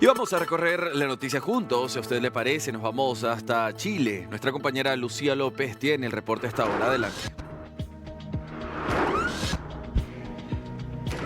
Y vamos a recorrer la noticia juntos, si a usted le parece, nos vamos hasta Chile. Nuestra compañera Lucía López tiene el reporte a esta hora. Adelante.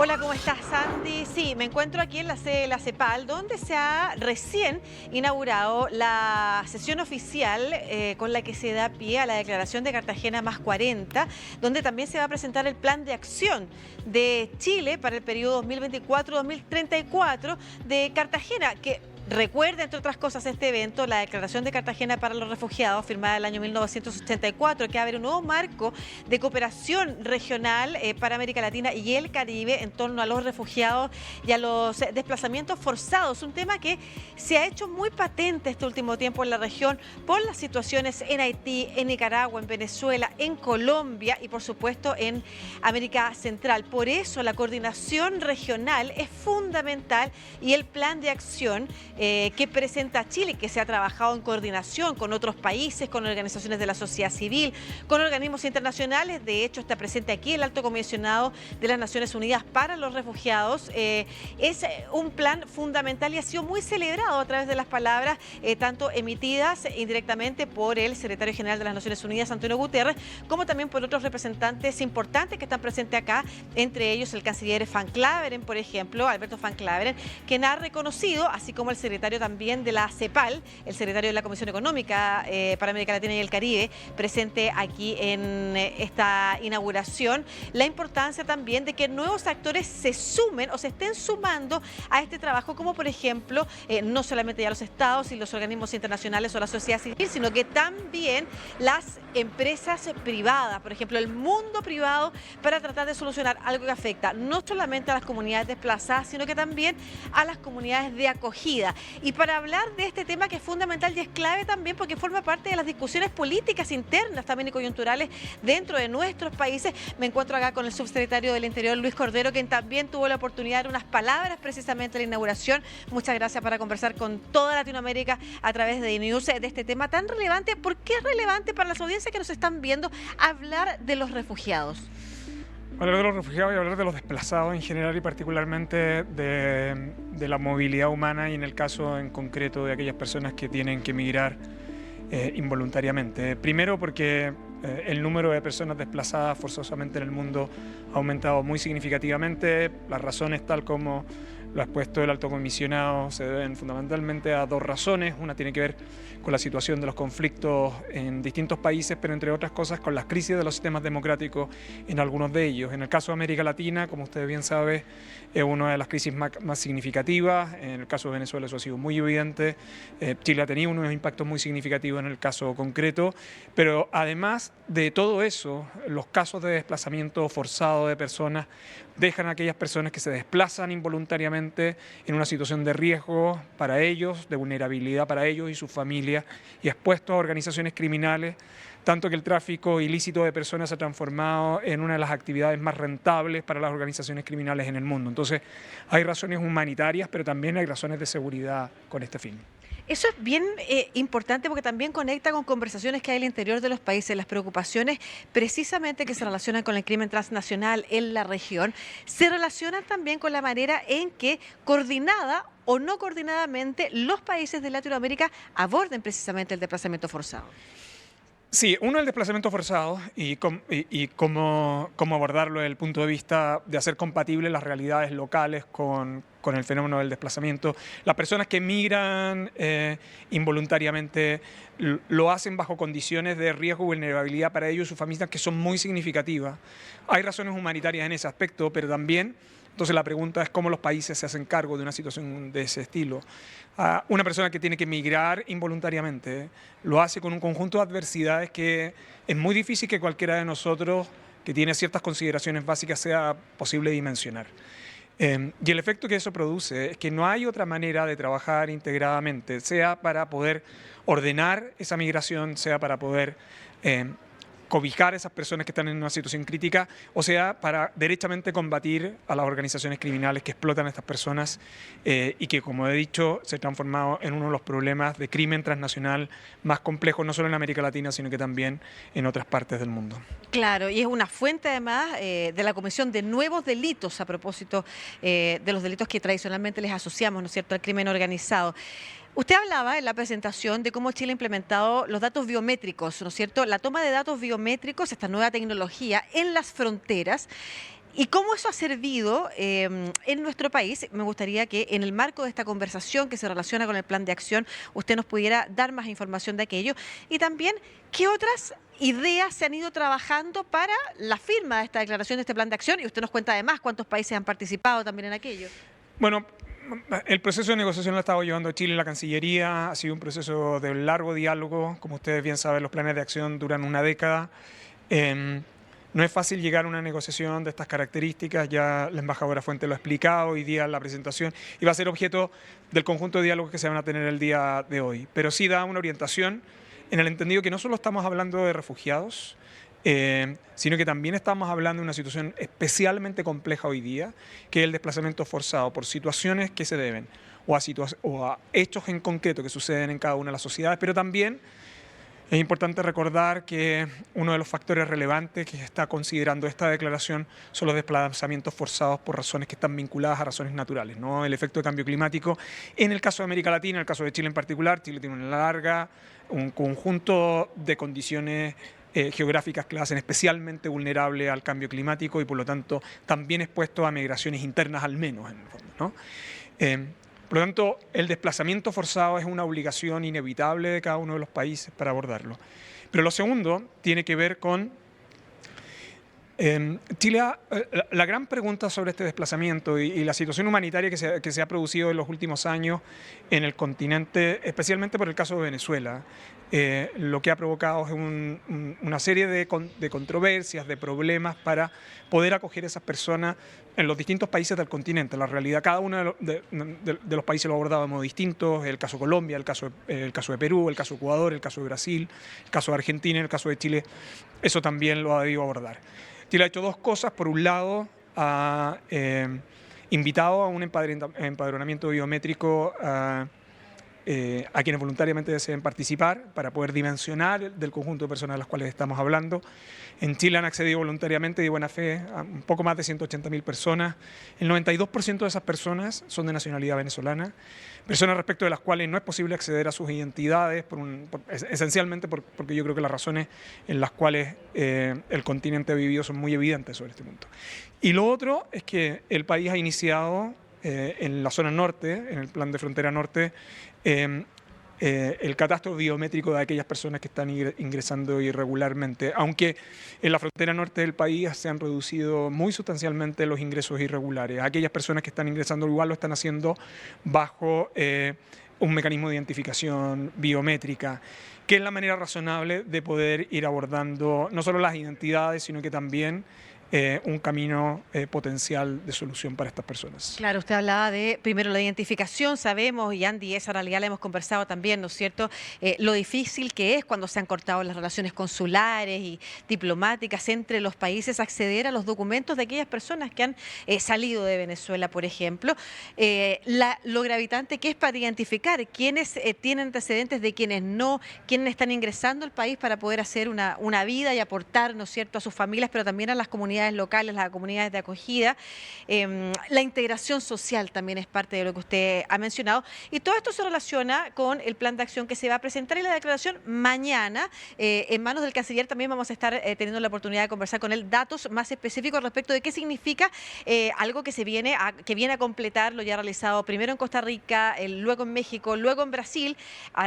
Hola, ¿cómo estás, Sandy? Sí, me encuentro aquí en la sede de la CEPAL, donde se ha recién inaugurado la sesión oficial con la que se da pie a la declaración de Cartagena más 40, donde también se va a presentar el plan de acción de Chile para el periodo 2024-2034 de Cartagena, que recuerda, entre otras cosas, este evento, la Declaración de Cartagena para los Refugiados, firmada el año 1984, que abre un nuevo marco de cooperación regional para América Latina y el Caribe en torno a los refugiados y a los desplazamientos forzados. Un tema que se ha hecho muy patente este último tiempo en la región por las situaciones en Haití, en Nicaragua, en Venezuela, en Colombia y, por supuesto, en América Central. Por eso la coordinación regional es fundamental y el plan de acción que presenta Chile, que se ha trabajado en coordinación con otros países, con organizaciones de la sociedad civil, con organismos internacionales. De hecho, está presente aquí el Alto Comisionado de las Naciones Unidas para los Refugiados. Es un plan fundamental y ha sido muy celebrado a través de las palabras tanto emitidas indirectamente por el secretario general de las Naciones Unidas, Antonio Guterres, como también por otros representantes importantes que están presentes acá, entre ellos el canciller Van Claveren, por ejemplo, Alberto Van Claveren, quien ha reconocido, así como el secretario también de la CEPAL, el secretario de la Comisión Económica para América Latina y el Caribe, presente aquí en esta inauguración, la importancia también de que nuevos actores se sumen o se estén sumando a este trabajo, como por ejemplo, no solamente ya los estados y los organismos internacionales o la sociedad civil, sino que también las empresas privadas, por ejemplo, el mundo privado, para tratar de solucionar algo que afecta no solamente a las comunidades desplazadas, sino que también a las comunidades de acogida. Y para hablar de este tema, que es fundamental y es clave también porque forma parte de las discusiones políticas internas también y coyunturales dentro de nuestros países, me encuentro acá con el subsecretario del Interior, Luis Cordero, quien también tuvo la oportunidad de dar unas palabras precisamente en la inauguración. Muchas gracias para conversar con toda Latinoamérica a través de News de este tema tan relevante. ¿Por qué es relevante para las audiencias que nos están viendo hablar de los refugiados? Hablar de los refugiados y hablar de los desplazados en general y particularmente de la movilidad humana y en el caso en concreto de aquellas personas que tienen que emigrar involuntariamente. Primero porque el número de personas desplazadas forzosamente en el mundo ha aumentado muy significativamente. Las razones, tal como lo ha expuesto el Alto Comisionado, se deben fundamentalmente a dos razones. Una tiene que ver con la situación de los conflictos en distintos países, pero entre otras cosas con las crisis de los sistemas democráticos en algunos de ellos. En el caso de América Latina, como usted bien sabe, es una de las crisis más significativas. En el caso de Venezuela eso ha sido muy evidente. Chile ha tenido unos impactos muy significativos en el caso concreto, pero además de todo eso, los casos de desplazamiento forzado de personas dejan a aquellas personas que se desplazan involuntariamente en una situación de riesgo para ellos, de vulnerabilidad para ellos y sus familias, y expuestos a organizaciones criminales, tanto que el tráfico ilícito de personas se ha transformado en una de las actividades más rentables para las organizaciones criminales en el mundo. Entonces, hay razones humanitarias, pero también hay razones de seguridad con este fin. Eso es bien importante porque también conecta con conversaciones que hay al interior de los países, las preocupaciones precisamente que se relacionan con el crimen transnacional en la región, se relacionan también con la manera en que coordinada o no coordinadamente los países de Latinoamérica aborden precisamente el desplazamiento forzado. Sí, uno, el desplazamiento forzado y cómo abordarlo desde el punto de vista de hacer compatibles las realidades locales con el fenómeno del desplazamiento. Las personas que migran involuntariamente lo hacen bajo condiciones de riesgo y vulnerabilidad para ellos y sus familias que son muy significativas. Hay razones humanitarias en ese aspecto, pero también, entonces la pregunta es cómo los países se hacen cargo de una situación de ese estilo. Una persona que tiene que migrar involuntariamente lo hace con un conjunto de adversidades que es muy difícil que cualquiera de nosotros que tiene ciertas consideraciones básicas sea posible dimensionar. Y el efecto que eso produce es que no hay otra manera de trabajar integradamente, sea para poder ordenar esa migración, sea para poder cobijar a esas personas que están en una situación crítica, o sea, para derechamente combatir a las organizaciones criminales que explotan a estas personas y que, como he dicho, se ha transformado en uno de los problemas de crimen transnacional más complejos, no solo en América Latina, sino que también en otras partes del mundo. Claro, y es una fuente además de la comisión de nuevos delitos a propósito de los delitos que tradicionalmente les asociamos, ¿no es cierto?, al crimen organizado. Usted hablaba en la presentación de cómo Chile ha implementado los datos biométricos, ¿no es cierto? La toma de datos biométricos, esta nueva tecnología en las fronteras. ¿Y cómo eso ha servido en nuestro país? Me gustaría que en el marco de esta conversación que se relaciona con el plan de acción, usted nos pudiera dar más información de aquello. Y también, ¿qué otras ideas se han ido trabajando para la firma de esta declaración, de este plan de acción? Y usted nos cuenta además cuántos países han participado también en aquello. Bueno, el proceso de negociación lo ha estado llevando Chile en la Cancillería, ha sido un proceso de largo diálogo, como ustedes bien saben, los planes de acción duran una década. No es fácil llegar a una negociación de estas características, ya la embajadora Fuente lo ha explicado hoy día en la presentación y va a ser objeto del conjunto de diálogos que se van a tener el día de hoy. Pero sí da una orientación en el entendido que no solo estamos hablando de refugiados, sino que también estamos hablando de una situación especialmente compleja hoy día, que es el desplazamiento forzado por situaciones que se deben o a hechos en concreto que suceden en cada una de las sociedades, pero también es importante recordar que uno de los factores relevantes que está considerando esta declaración son los desplazamientos forzados por razones que están vinculadas a razones naturales, ¿no? El efecto de cambio climático. En el caso de América Latina, en el caso de Chile en particular, Chile tiene un conjunto de condiciones geográficas que la hacen especialmente vulnerable al cambio climático y por lo tanto también expuesto a migraciones internas al menos en el fondo, ¿no? Por lo tanto, el desplazamiento forzado es una obligación inevitable de cada uno de los países para abordarlo. Pero lo segundo tiene que ver con Chile. La gran pregunta sobre este desplazamiento y la situación humanitaria que se ha producido en los últimos años en el continente, especialmente por el caso de Venezuela, lo que ha provocado es una serie de controversias, de problemas para poder acoger a esas personas en los distintos países del continente. La realidad, cada uno de los países lo ha abordado de modo distinto: el caso de Colombia, el caso de Perú, el caso de Ecuador, el caso de Brasil, el caso de Argentina, el caso de Chile. Eso también lo ha debido abordar. Chile ha hecho dos cosas. Por un lado, ha invitado a un empadronamiento biométrico a quienes voluntariamente deseen participar para poder dimensionar del conjunto de personas de las cuales estamos hablando. En Chile han accedido voluntariamente de buena fe a un poco más de 180.000 personas. El 92% de esas personas son de nacionalidad venezolana, personas respecto de las cuales no es posible acceder a sus identidades, esencialmente porque yo creo que las razones en las cuales el continente ha vivido son muy evidentes sobre este punto. Y lo otro es que el país ha iniciado en la zona norte, en el plan de frontera norte, el catastro biométrico de aquellas personas que están ingresando irregularmente, aunque en la frontera norte del país se han reducido muy sustancialmente los ingresos irregulares. Aquellas personas que están ingresando igual lo están haciendo bajo un mecanismo de identificación biométrica, que es la manera razonable de poder ir abordando no solo las identidades, sino que también un camino potencial de solución para estas personas. Claro, usted hablaba de, primero, la identificación. Sabemos, y Andy, esa realidad la hemos conversado también, ¿no es cierto?, lo difícil que es cuando se han cortado las relaciones consulares y diplomáticas entre los países, acceder a los documentos de aquellas personas que han salido de Venezuela, por ejemplo. Lo gravitante que es para identificar quiénes tienen antecedentes de quienes no, quiénes están ingresando al país para poder hacer una vida y aportar, ¿no es cierto?, a sus familias, pero también a las comunidades locales, las comunidades de acogida. La integración social también es parte de lo que usted ha mencionado, y todo esto se relaciona con el plan de acción que se va a presentar y la declaración mañana en manos del canciller. También vamos a estar teniendo la oportunidad de conversar con él datos más específicos respecto de qué significa algo que viene a completar lo ya realizado primero en Costa Rica, luego en México, luego en Brasil,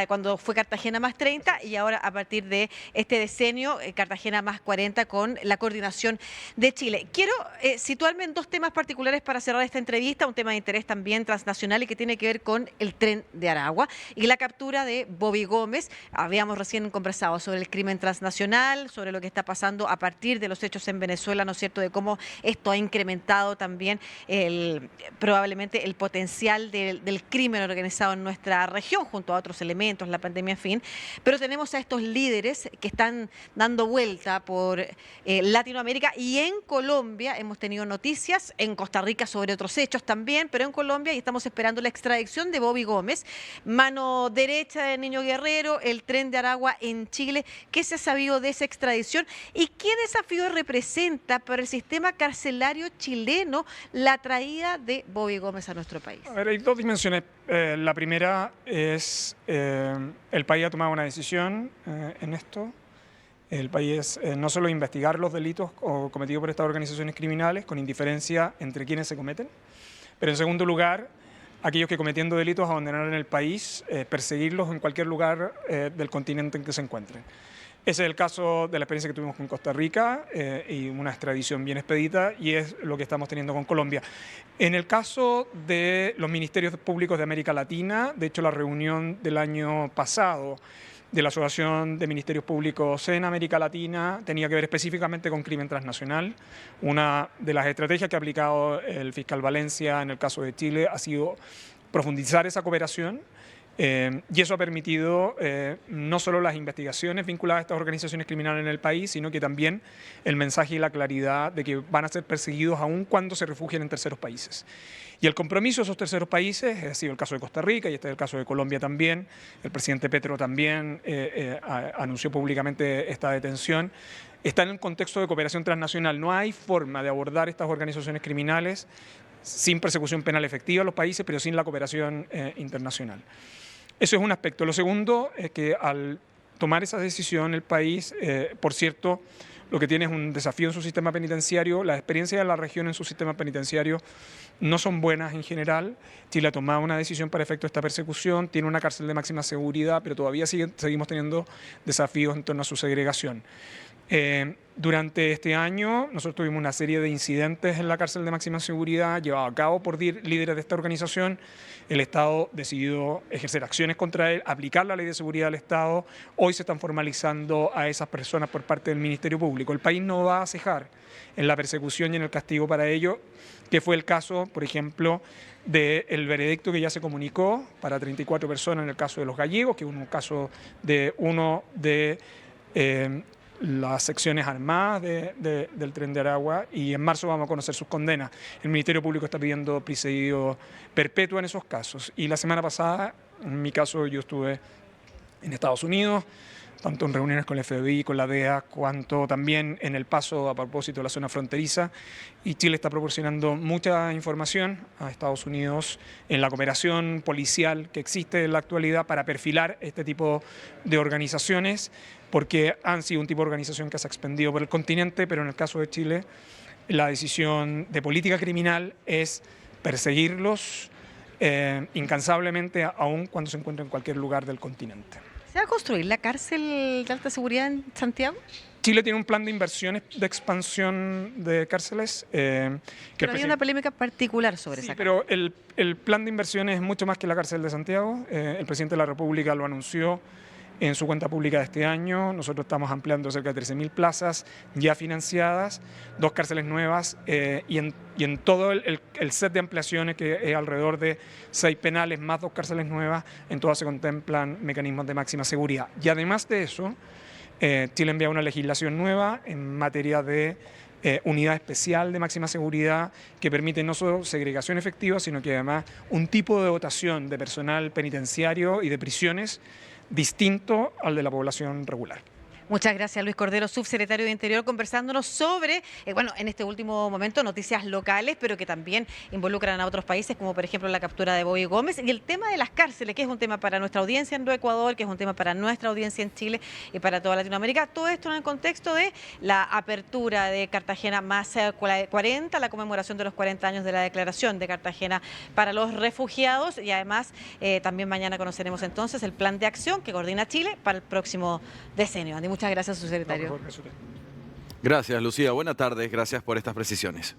cuando fue Cartagena más 30, y ahora a partir de este decenio Cartagena más 40, con la coordinación de Chile. Quiero situarme en dos temas particulares para cerrar esta entrevista, un tema de interés también transnacional y que tiene que ver con el tren de Aragua y la captura de Bobby Gómez. Habíamos recién conversado sobre el crimen transnacional, sobre lo que está pasando a partir de los hechos en Venezuela, ¿no es cierto?, de cómo esto ha incrementado también probablemente el potencial del crimen organizado en nuestra región, junto a otros elementos, la pandemia, en fin. Pero tenemos a estos líderes que están dando vuelta por Latinoamérica y en Colombia hemos tenido noticias, en Costa Rica sobre otros hechos también, pero en Colombia y estamos esperando la extradición de Bobby Gómez, mano derecha de Niño Guerrero, el tren de Aragua en Chile. ¿Qué se ha sabido de esa extradición y qué desafío representa para el sistema carcelario chileno la traída de Bobby Gómez a nuestro país? A ver, hay dos dimensiones. La primera es el país ha tomado una decisión en esto. El país no solo investigar los delitos cometidos por estas organizaciones criminales con indiferencia entre quienes se cometen, pero en segundo lugar, aquellos que cometiendo delitos abandonaron el país, perseguirlos en cualquier lugar del continente en que se encuentren. Ese es el caso de la experiencia que tuvimos con Costa Rica y una extradición bien expedita, y es lo que estamos teniendo con Colombia. En el caso de los ministerios públicos de América Latina, de hecho la reunión del año pasado de la Asociación de Ministerios Públicos en América Latina tenía que ver específicamente con crimen transnacional. Una de las estrategias que ha aplicado el fiscal Valencia en el caso de Chile ha sido profundizar esa cooperación. Y eso ha permitido no solo las investigaciones vinculadas a estas organizaciones criminales en el país, sino que también el mensaje y la claridad de que van a ser perseguidos aun cuando se refugien en terceros países. Y el compromiso de esos terceros países, ha sido el caso de Costa Rica y este es el caso de Colombia también. El presidente Petro también anunció públicamente esta detención. Está en un contexto de cooperación transnacional. No hay forma de abordar estas organizaciones criminales sin persecución penal efectiva en los países, pero sin la cooperación internacional. Eso es un aspecto. Lo segundo es que al tomar esa decisión el país, por cierto, lo que tiene es un desafío en su sistema penitenciario. Las experiencias de la región en su sistema penitenciario no son buenas en general. Chile ha tomado una decisión para efecto de esta persecución, tiene una cárcel de máxima seguridad, pero todavía seguimos teniendo desafíos en torno a su segregación. Durante este año nosotros tuvimos una serie de incidentes en la cárcel de máxima seguridad llevados a cabo por líderes de esta organización. El Estado decidió ejercer acciones contra él, aplicar la ley de seguridad del Estado. Hoy se están formalizando a esas personas por parte del Ministerio Público. El país no va a cejar en la persecución y en el castigo para ello, que fue el caso, por ejemplo, del veredicto que ya se comunicó para 34 personas en el caso de los gallegos, que es un caso de uno de las secciones armadas del Tren de Aragua, y en marzo vamos a conocer sus condenas. El Ministerio Público está pidiendo presidio perpetuo en esos casos. Y la semana pasada, en mi caso, yo estuve en Estados Unidos, tanto en reuniones con el FBI, con la DEA, cuanto también en El Paso a propósito de la zona fronteriza. Y Chile está proporcionando mucha información a Estados Unidos en la cooperación policial que existe en la actualidad para perfilar este tipo de organizaciones, porque han sido un tipo de organización que se ha expandido por el continente, pero en el caso de Chile la decisión de política criminal es perseguirlos incansablemente, aun cuando se encuentren en cualquier lugar del continente. ¿Se va a construir la cárcel de alta seguridad en Santiago? Chile tiene un plan de inversiones de expansión de cárceles. Pero hay una polémica particular sobre esa cárcel. Pero el plan de inversiones es mucho más que la cárcel de Santiago. El presidente de la República lo anunció en su cuenta pública de este año. Nosotros estamos ampliando cerca de 13.000 plazas ya financiadas, 2 cárceles nuevas y en todo el set de ampliaciones, que es alrededor de 6 penales más 2 cárceles nuevas, en todas se contemplan mecanismos de máxima seguridad. Y además de eso, Chile envía una legislación nueva en materia de unidad especial de máxima seguridad que permite no solo segregación efectiva, sino que además un tipo de dotación de personal penitenciario y de prisiones distinto al de la población regular. Muchas gracias, Luis Cordero, subsecretario de Interior, conversándonos sobre, en este último momento, noticias locales, pero que también involucran a otros países, como por ejemplo la captura de Bobby Gómez y el tema de las cárceles, que es un tema para nuestra audiencia en Ecuador, que es un tema para nuestra audiencia en Chile y para toda Latinoamérica. Todo esto en el contexto de la apertura de Cartagena más 40, la conmemoración de los 40 años de la declaración de Cartagena para los refugiados, y además también mañana conoceremos entonces el plan de acción que coordina Chile para el próximo decenio. Muchas gracias, subsecretario. No, por favor, Gracias, Lucía. Buenas tardes. Gracias por estas precisiones.